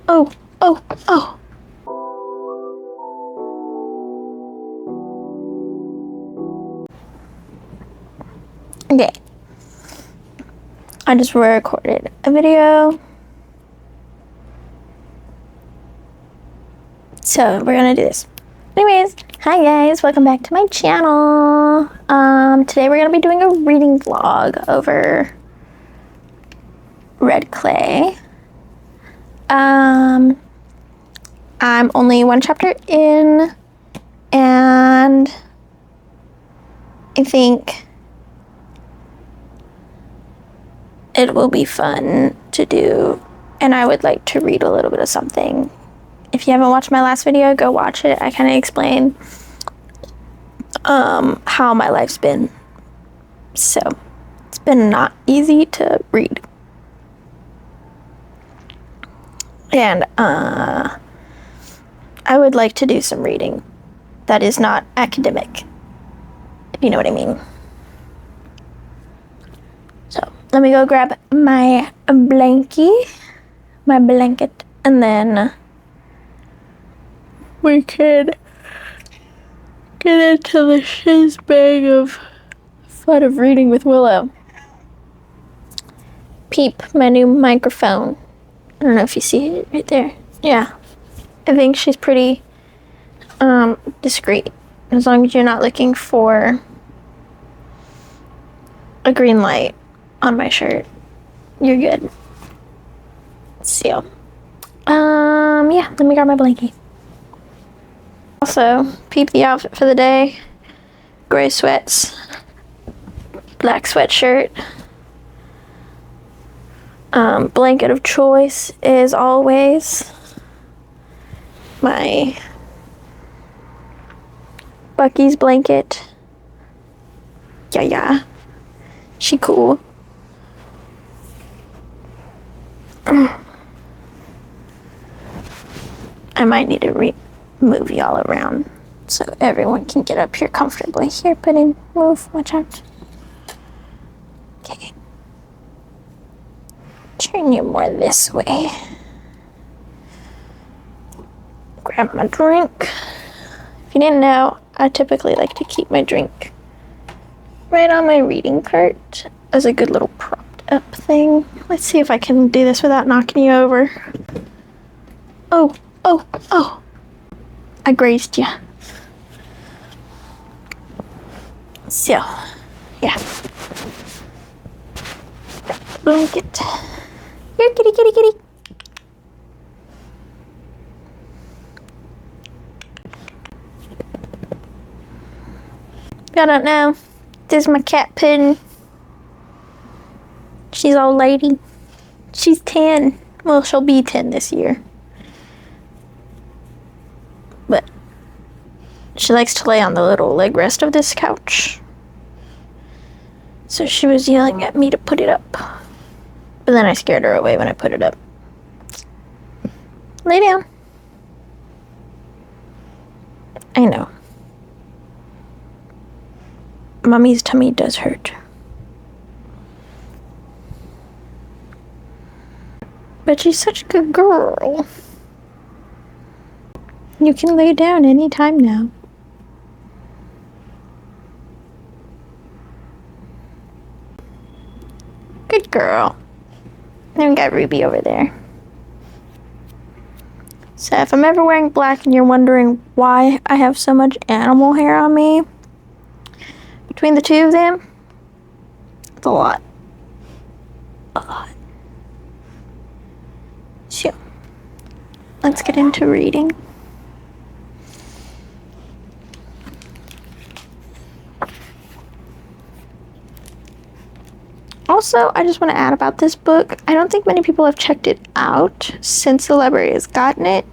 Oh, oh, oh. Okay. I just recorded a video. So we're gonna do this. Anyways, hi guys, welcome back to my channel. Today we're gonna be doing a reading vlog over Red Clay. I'm only one chapter in, and I think it will be fun to do, and I would like to read a little bit of something. If you haven't watched my last video, go watch it. I kind of explain how my life's been. So it's been not easy to read. And I would like to do some reading that is not academic, if you know what I mean. So let me go grab my blanket, and then we could get into the shiz bag of fun of reading with Willow. Peep, my new microphone. I don't know if you see it right there. Yeah. I think she's pretty discreet. As long as you're not looking for a green light on my shirt, you're good. So, yeah, let me grab my blankie. Also, peep the outfit for the day. Gray sweats, black sweatshirt. Blanket of choice is always my Bucky's blanket. Yeah. She cool. I might need to move y'all around so everyone can get up here comfortably. Here, move, watch out. Okay. Turn you more this way. Grab my drink. If you didn't know, I typically like to keep my drink right on my reading cart as a good little propped up thing. Let's see if I can do this without knocking you over. Oh. I grazed you. So, yeah. Blanket. Here, kitty. If y'all don't know, this is my cat Puddin'. She's old lady. She's 10. Well, she'll be 10 this year. But she likes to lay on the little leg rest of this couch. So she was yelling at me to put it up. But then I scared her away when I put it up. Lay down. I know. Mommy's tummy does hurt. But she's such a good girl. You can lay down anytime now. Good girl. Then we got Ruby over there. So if I'm ever wearing black and you're wondering why I have so much animal hair on me, between the two of them, it's a lot. So, let's get into reading. Also, I just want to add about this book. I don't think many people have checked it out since the library has gotten it.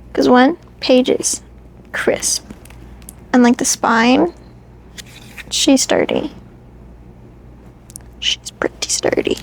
Because one, pages, crisp. And like the spine, she's sturdy. She's pretty sturdy.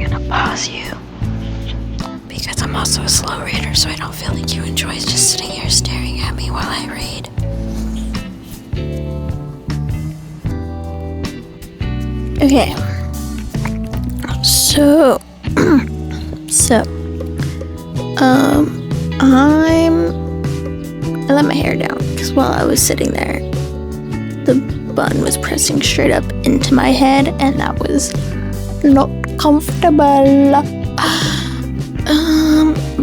gonna pause you because I'm also a slow reader, so I don't feel like you enjoy just sitting here staring at me while I read. Okay. So I let my hair down because while I was sitting there, the bun was pressing straight up into my head, and that was not comfortable.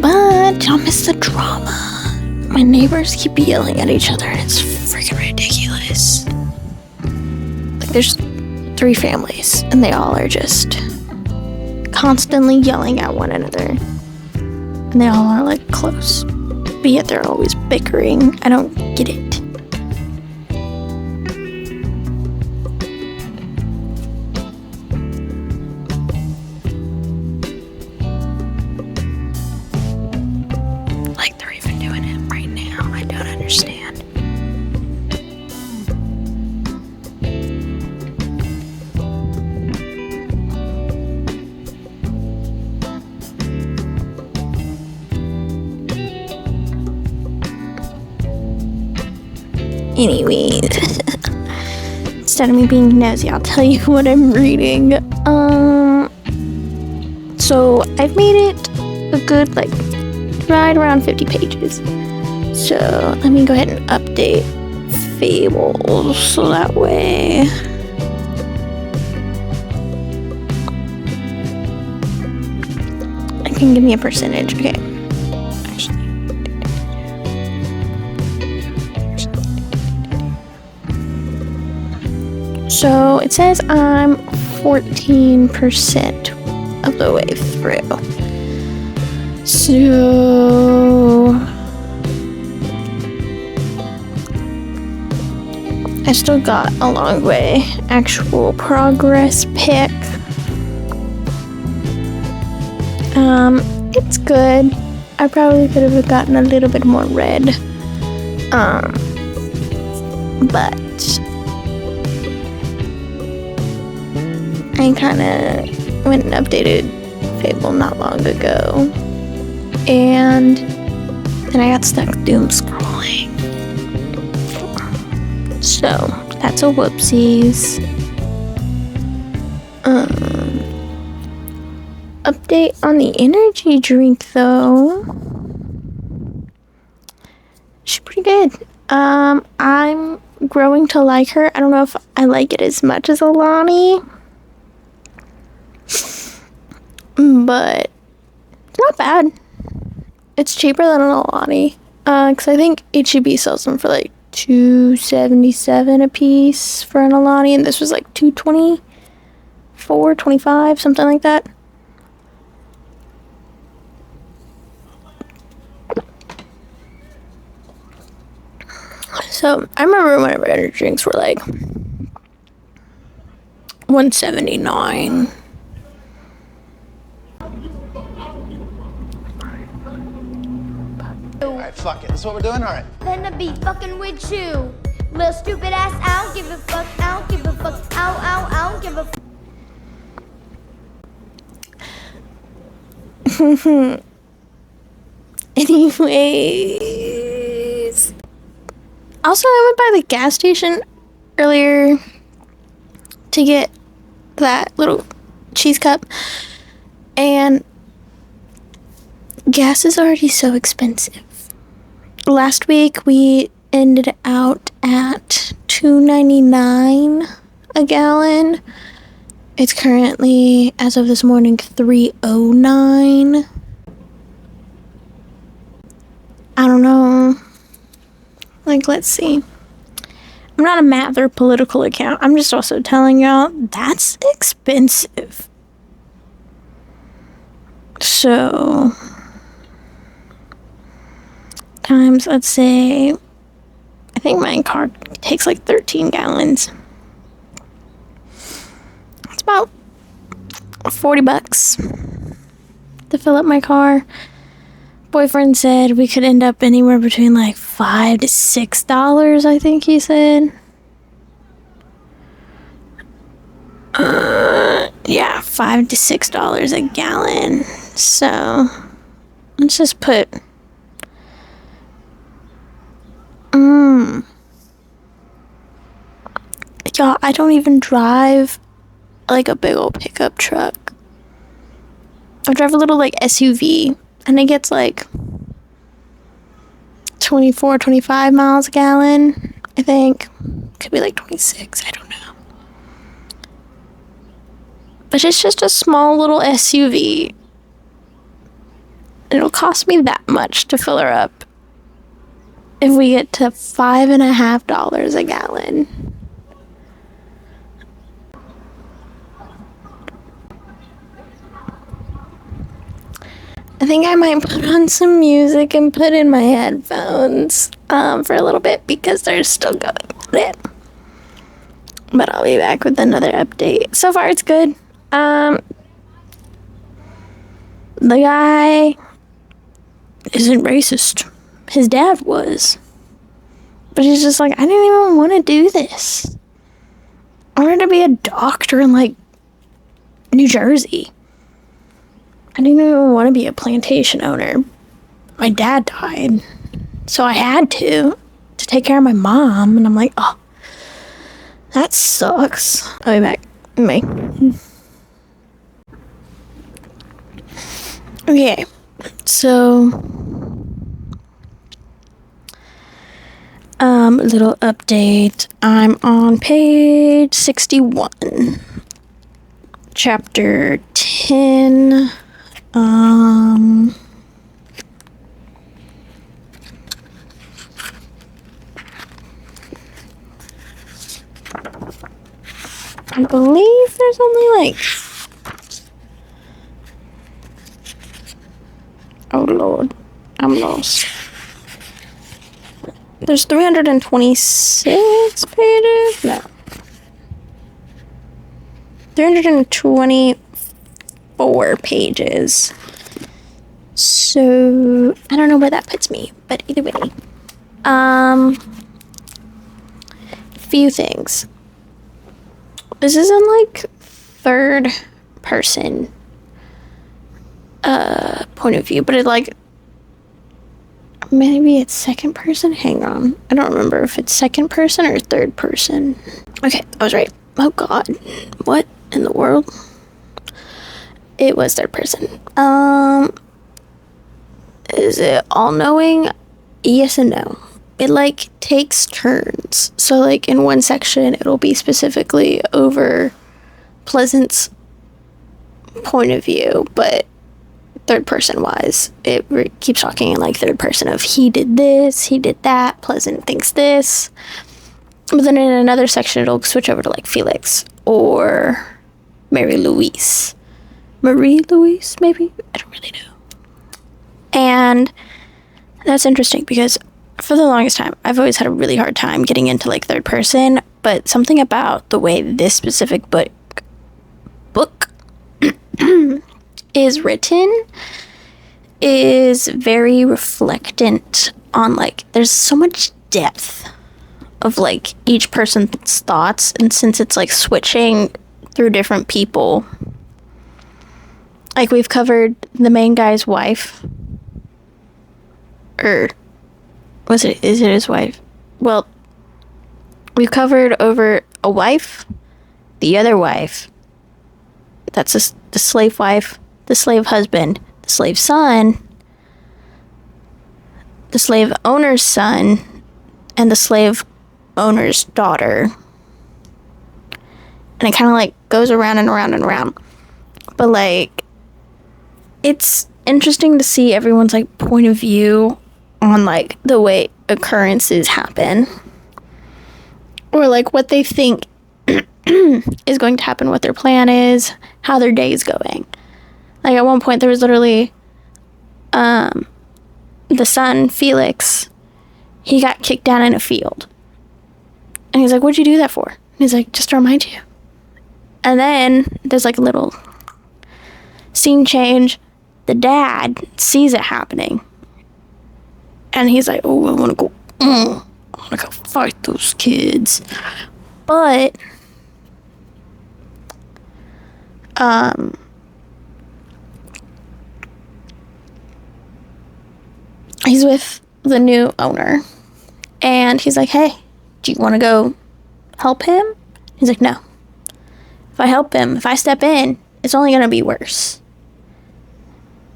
But y'all miss the drama. My neighbors keep yelling at each other, and it's freaking ridiculous. Like, there's 3 families, and they all are just constantly yelling at one another. And they all are, like, close. But yet they're always bickering. I don't get it. Like they're even doing it right now. I don't understand. Anyways, instead of me being nosy, I'll tell you what I'm reading. So I've made it a good, like, right around 50 pages. So let me go ahead and update Fables so that way I can give me a percentage. Okay. So it says I'm 14% of the way through. So I still got a long way. Actual progress pick. It's good. I probably could have gotten a little bit more red. But I kind of went and updated Fable not long ago, and then I got stuck doom scrolling. So that's a whoopsies. Update on the energy drink though. She's pretty good. I'm growing to like her. I don't know if I like it as much as Alani, but it's not bad. It's cheaper than an Alani. Because I think HEB sells them for like $2.77 a piece for an Alani, and this was like $2.24, $2.25, something like that. So I remember when our energy drinks were like $1.79. Alright, fuck it. That's what we're doing? Alright. Then I be fucking with you. Little stupid ass, I don't give a fuck, I don't give a fuck, I don't give a fuck. Anyways. Also, I went by the gas station earlier to get that little cheese cup, and gas is already so expensive. Last week we ended out at $2.99 a gallon. It's currently, as of this morning, $3.09. I don't know. Like, let's see. I'm not a math or political account. I'm just also telling y'all that's expensive. So times, let's say, I think my car takes like 13 gallons. It's about $40 to fill up my car. Boyfriend said we could end up anywhere between like $5 to $6, I think he said. Yeah, $5 to $6 a gallon. So let's just put y'all, I don't even drive like a big old pickup truck. I drive a little like SUV, and it gets like 24, 25 miles a gallon, I think. Could be like 26, I don't know. But it's just a small little SUV. It'll cost me that much to fill her up if we get to $5.50 a gallon. I think I might put on some music and put in my headphones for a little bit because they're still going at it. But I'll be back with another update. So far, it's good. The guy isn't racist. His dad was. But he's just like, I didn't even want to do this. I wanted to be a doctor in, like, New Jersey. I didn't even want to be a plantation owner. My dad died. So I had to take care of my mom. And I'm like, oh, that sucks. I'll be back. Bye. Okay. So, little update. I'm on page 61. Chapter 10. I believe there's only like, oh Lord, I'm lost. There's 326 pages? No. 324 pages. So, I don't know where that puts me, but either way. Few things. This is in like third person point of view, but it like, maybe it's second person? Hang on. I don't remember if it's second person or third person. Okay, I was right. Oh God. What in the world? It was third person. Is it all-knowing? Yes and no. It like takes turns. So like in one section it'll be specifically over Pleasant's point of view, but third person wise it keeps talking in like third person of he did this, he did that, Pleasant thinks this. But then in another section it'll switch over to like Felix or Marie Louise, maybe? I don't really know. And that's interesting because for the longest time, I've always had a really hard time getting into like third person, but something about the way this specific book is written is very reflectant on like, there's so much depth of like each person's thoughts, and since it's like switching through different people, like we've covered the main guy's wife, or is it his wife? Well, we've covered over a wife, the other wife, that's the slave wife, the slave husband, the slave son, the slave owner's son, and the slave owner's daughter. And it kind of like goes around and around and around. But like, it's interesting to see everyone's like point of view on like the way occurrences happen, or like what they think is going to happen, what their plan is, how their day is going. Like at one point there was literally the son, Felix, he got kicked down in a field, and he's like, what'd you do that for? And he's like, just to remind you. And then there's like a little scene change. The dad sees it happening, and he's like, oh, I want to go fight those kids. But he's with the new owner, and he's like, hey, do you want to go help him? He's like, no. If I help him, if I step in, it's only going to be worse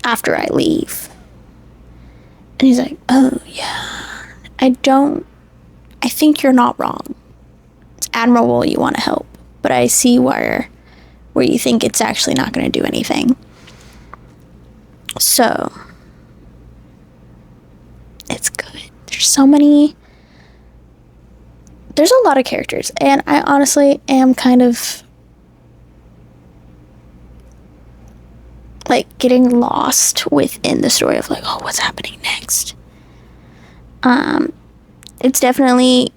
after I leave. And he's like, oh, yeah. I think you're not wrong. It's admirable you want to help, but I see where you think it's actually not going to do anything. So, it's good. There's a lot of characters, and I honestly am kind of like getting lost within the story of like, oh, what's happening next? It's definitely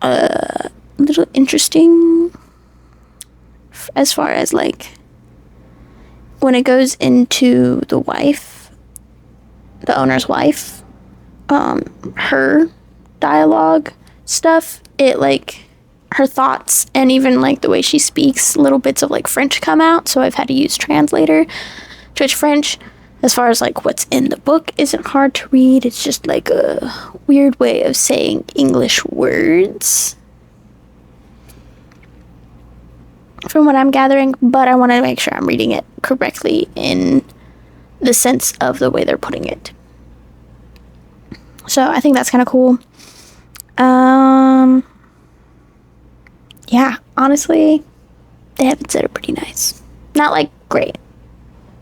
a little interesting as far as like when it goes into the owner's wife, her dialogue stuff, it like her thoughts and even like the way she speaks, little bits of like French come out, so I've had to use translator to switch French. As far as like what's in the book isn't hard to read, it's just like a weird way of saying English words from what I'm gathering, but I want to make sure I'm reading it correctly in the sense of the way they're putting it. So I think that's kind of cool. Yeah, honestly, they have it set up pretty nice. Not like great,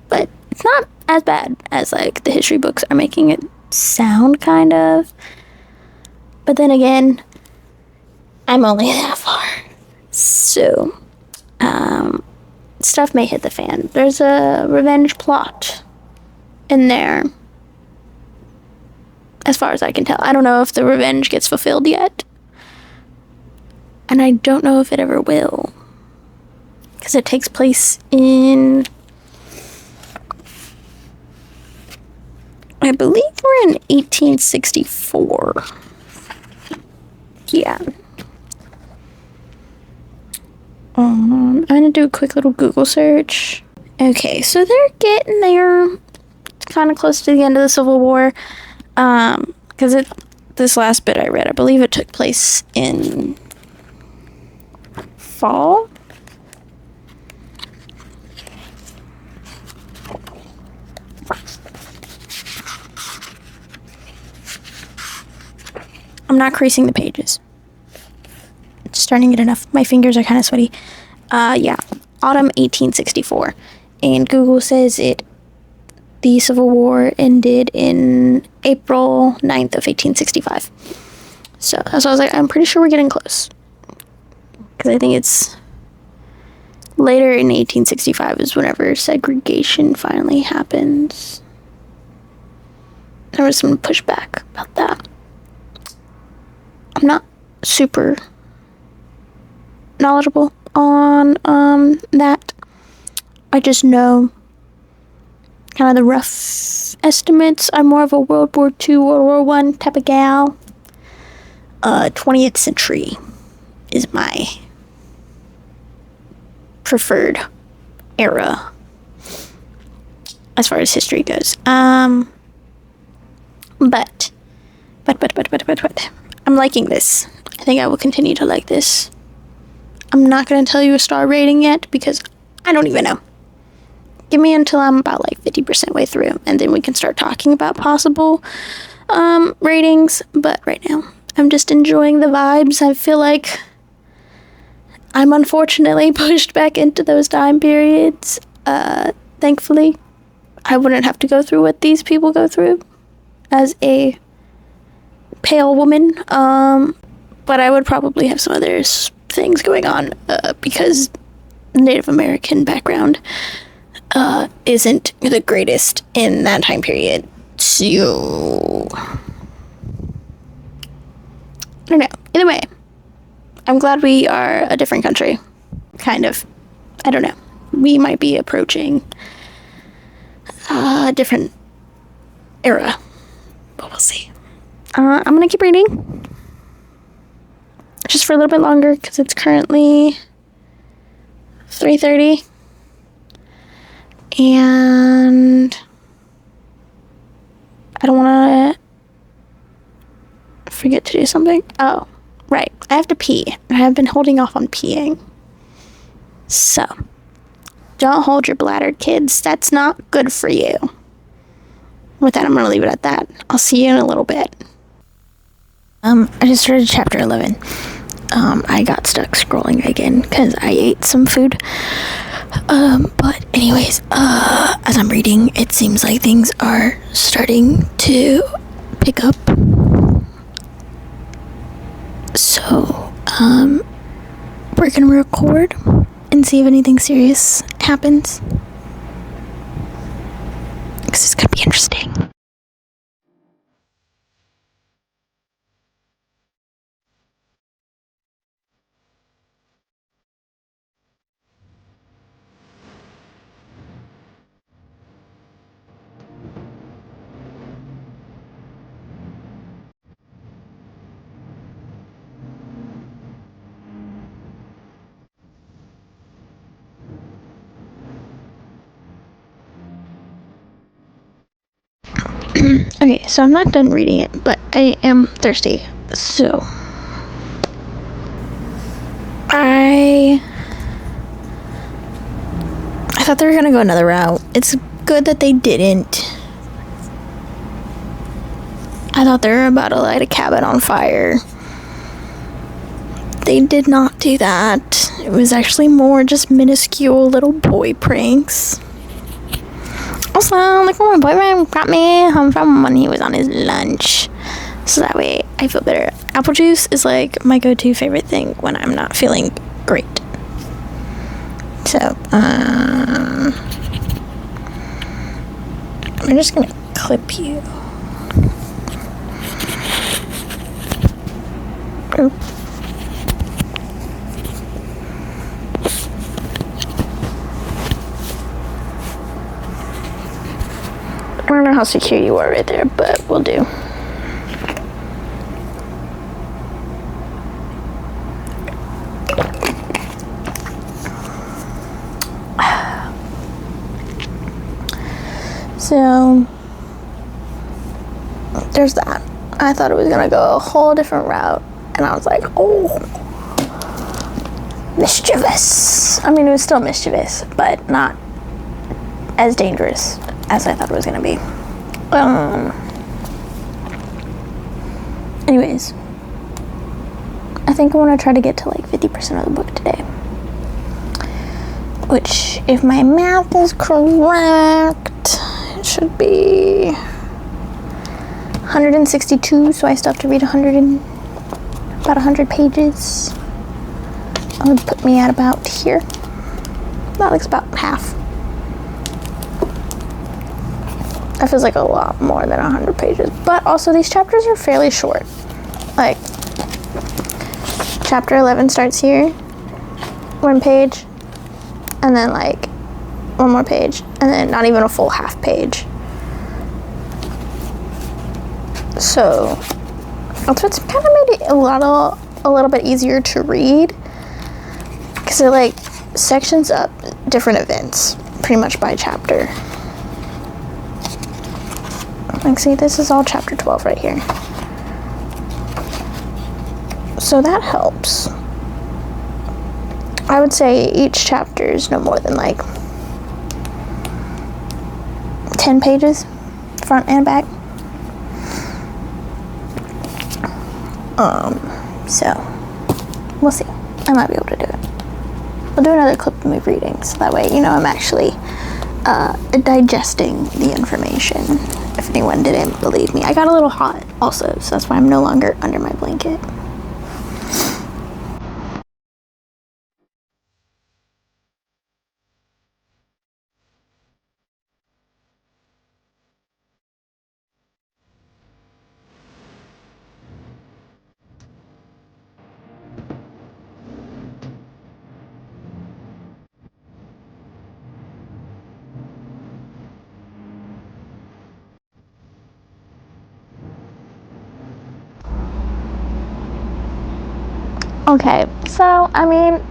but it's not as bad as like the history books are making it sound, kind of. But then again, I'm only that far, so stuff may hit the fan. There's a revenge plot in there, as far as I can tell. I don't know if the revenge gets fulfilled yet, and I don't know if it ever will, because it takes place in, I believe we're in 1864. Yeah. I'm gonna do a quick little Google search. Okay, so they're getting there. It's kind of close to the end of the Civil War. Because this last bit I read, I believe it took place in fall. I'm not creasing the pages. It's starting to get enough. My fingers are kind of sweaty. Yeah, autumn 1864. And Google says the Civil War ended in April 9th of 1865. So that's why I was like, I'm pretty sure we're getting close. Because I think it's later in 1865 is whenever segregation finally happens. There was some pushback about that. I'm not super knowledgeable on that. I just know kind of the rough estimates. I'm more of a World War II, World War One type of gal. 20th century is my preferred era as far as history goes. But I'm liking this. I think I will continue to like this. I'm not going to tell you a star rating yet because I don't even know. Give me until I'm about like 50% way through, and then we can start talking about possible ratings. But right now, I'm just enjoying the vibes. I feel like I'm unfortunately pushed back into those time periods. Thankfully, I wouldn't have to go through what these people go through as a pale woman. But I would probably have some other things going on because Native American background isn't the greatest in that time period. So I don't know. Either way, I'm glad we are a different country. Kind of. I don't know. We might be approaching a different era. But we'll see. I'm going to keep reading. Just for a little bit longer because it's currently 3:30. And I don't want to forget to do something. Oh, right. I have to pee. I have been holding off on peeing. So, don't hold your bladder, kids. That's not good for you. With that, I'm going to leave it at that. I'll see you in a little bit. I just started chapter 11. I got stuck scrolling again because I ate some food. But anyways, as I'm reading, it seems like things are starting to pick up. So, we're gonna record and see if anything serious happens. Because it's gonna be interesting. Okay, so I'm not done reading it, but I am thirsty. So, I thought they were gonna go another route. It's good that they didn't. I thought they were about to light a cabin on fire. They did not do that. It was actually more just minuscule little boy pranks. Also, like when my boyfriend got me home from when he was on his lunch. So that way I feel better. Apple juice is like my go-to favorite thing when I'm not feeling great. So, I'm just gonna clip you. Oop. I don't know how secure you are right there, but we'll do. So, there's that. I thought it was gonna go a whole different route, and I was like, oh, mischievous. I mean, it was still mischievous, but not as dangerous as I thought it was gonna be. Anyways, I think I want to try to get to like 50% of the book today. Which, if my math is correct, it should be 162, so I still have to read about 100 pages. That would put me at about here. That looks about half. That feels like a lot more than 100 pages. But also, these chapters are fairly short. Like, chapter 11 starts here, 1 page, and then like 1 more page, and then not even a full half page. So that's what's kind of made it a little bit easier to read, because it like sections up different events pretty much by chapter. Like, see, this is all chapter 12 right here. So that helps. I would say each chapter is no more than like 10 pages, front and back. So we'll see. I might be able to do it. I'll do another clip of me reading, so that way, you know, I'm actually digesting the information. If anyone didn't believe me, I got a little hot also, so that's why I'm no longer under my blanket. Okay, so I mean,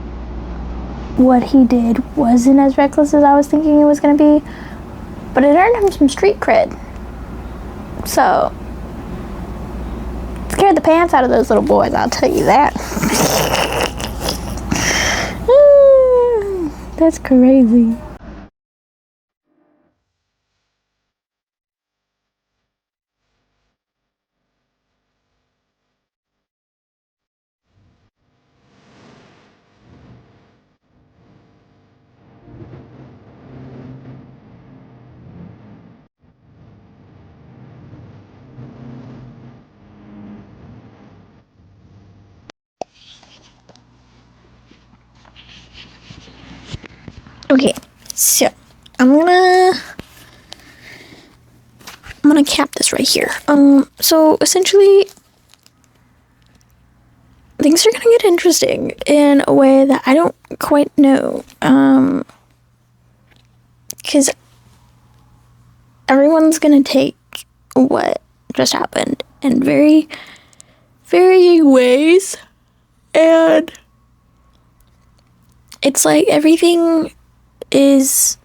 what he did wasn't as reckless as I was thinking it was going to be, but it earned him some street cred. So, it scared the pants out of those little boys, I'll tell you that. That's crazy. Okay, so I'm gonna cap this right here. So essentially, things are gonna get interesting in a way that I don't quite know. Because everyone's gonna take what just happened in very varying ways, and it's like everything is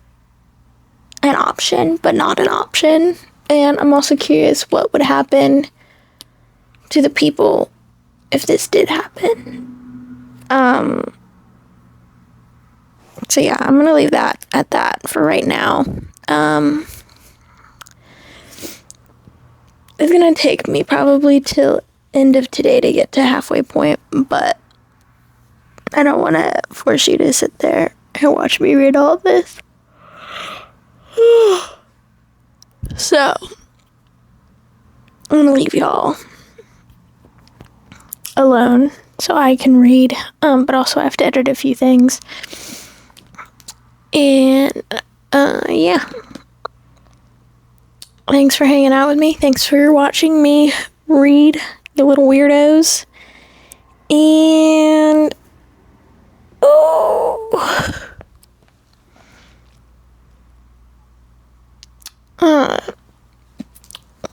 an option, but not an option. And I'm also curious what would happen to the people if this did happen. So yeah, I'm gonna leave that at that for right now. It's gonna take me probably till end of today to get to halfway point, but I don't want to force you to sit there and watch me read all of this. So, I'm gonna leave y'all alone so I can read, but also I have to edit a few things. And, yeah. Thanks for hanging out with me. Thanks for watching me read, you little weirdos. And,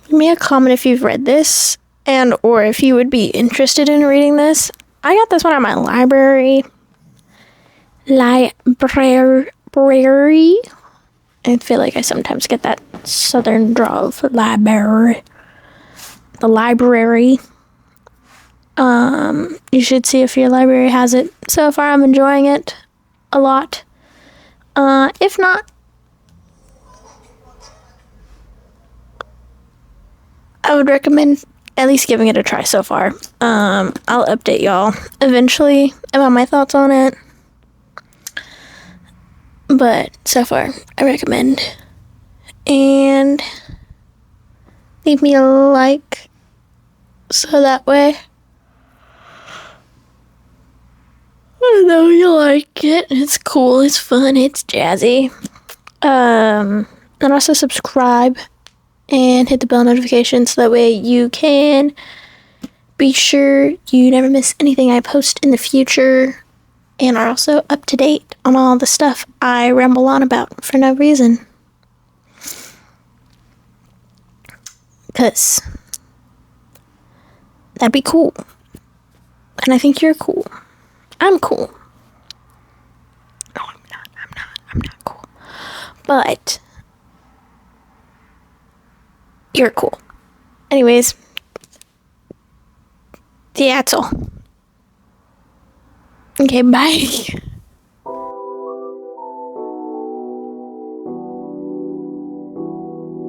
leave me a comment if you've read this, and or if you would be interested in reading this. I got this one at my library. I feel like I sometimes get that southern drawl of library. The library. You should see if your library has it. So far, I'm enjoying it a lot. If not, I would recommend at least giving it a try so far. I'll update y'all eventually about my thoughts on it. But so far, I recommend. And leave me a like so that way I know you like it. It's cool, it's fun, it's jazzy. And also subscribe and hit the bell notification so that way you can be sure you never miss anything I post in the future, and are also up to date on all the stuff I ramble on about for no reason. Because that'd be cool. And I think you're cool. I'm cool. No, I'm not cool. But you're cool. Anyways, yeah, that's all. Okay, bye.